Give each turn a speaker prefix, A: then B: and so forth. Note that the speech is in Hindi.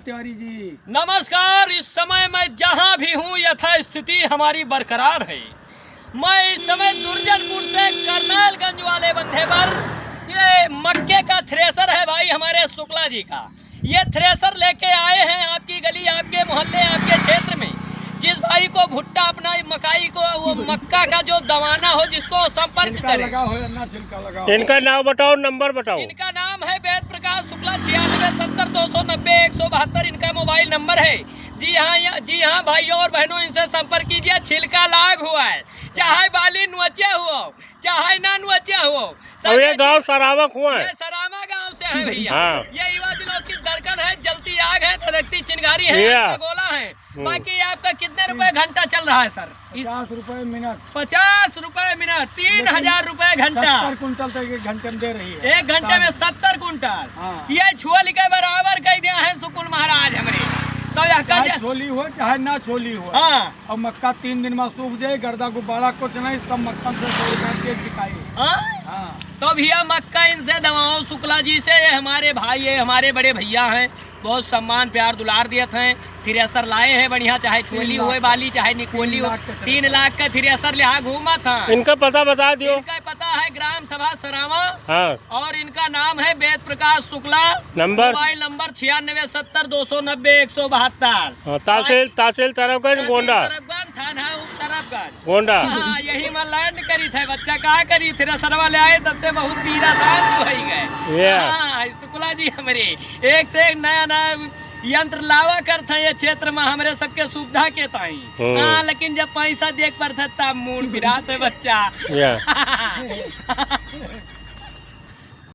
A: तिवारी जी।
B: नमस्कार। इस समय मैं जहां भी हूं यथास्थिति हमारी बरकरार है। मैं इस समय दुर्जनपुर से करनालगंज वाले बंधे पर ये मक्के का थ्रेसर है भाई हमारे शुक्ला जी का। ये थ्रेसर लेके आए हैं आपकी गली, आपके मोहल्ले, आपके क्षेत्र में। जिस भाई को भुट्टा अपना मकाई को वो मक्का का जो दवाना हो जिसको संपर्क करें।
A: लगा हो या ना छिलका लगा हो।
C: इनका नाम बताओ, नंबर बताओ।
B: इनका नाम है वेद प्रकाश शुक्ला 9670290292 इनका मोबाइल नंबर है। जी हाँ भाइयों और बहनों, इनसे संपर्क कीजिए। छिलका लाग हुआ है, चाहे बाली नुचे हुआ, चाहे ना नुचे हो।
C: और ये गांव सरावा हुआ है,
B: सरामा गांव से है भैया।
C: हाँ।
B: ये युवा दिलों की धड़कन है, जलती आग है, धड़कती चिंगारी है, गोला है। बाकी आपका कितने रुपए घंटा चल रहा है सर?
A: 50 रुपए मिनट।
B: 50 रुपए मिनट, 3000 रुपए घंटा।
A: 70 कुंटल तक एक घंटे में दे रही है।
B: एक घंटे में 70 कुंटल।
A: हाँ।
B: ये छुअल के बराबर कह दिया है सुकुल महाराज हमरे। तो
A: चाहे छोली हो चाहे ना छोली हो।
B: हाँ।
A: और मक्का 3 दिन में सूख जाए, गर्दा गुब्बारा कुछ नहीं, सब मक्का से 100 रुपए के बिकाई। हाँ।
B: तो भैया मक्का इनसे दवाओं शुक्ला जी से, ये हमारे भाई है, हमारे बड़े भैया हैं, बहुत सम्मान प्यार दुलार दिए थे। थ्रेसर लाए हैं बढ़िया, चाहे छोली हुए बाली चाहे निकोली हो। 3 लाख का थ्रेसर लिहा घूमा था।
C: इनका पता बता दियो।
B: इनका पता है ग्राम सभा सरावा।
C: हाँ।
B: और इनका नाम है Ved Prakash Shukla.
C: Number
B: mobile number 9670290292।
C: तहसील तरफगंज गोंडा।
B: थाना तरफगंज
C: गोंडा।
B: हाँ, यही में लैंड करी थे बच्चा का करी थ्रेसर वाले आए तब से बहुत पीरा साथ हो गए। हाँ, शुक्ला जी हमारे एक से एक नया नया यंत्र लावा करते हैं ये क्षेत्र में हमारे सबके सुविधा के ताई। हाँ, लेकिन जब पैसा देख पर था तब मूड फिराते बच्चा।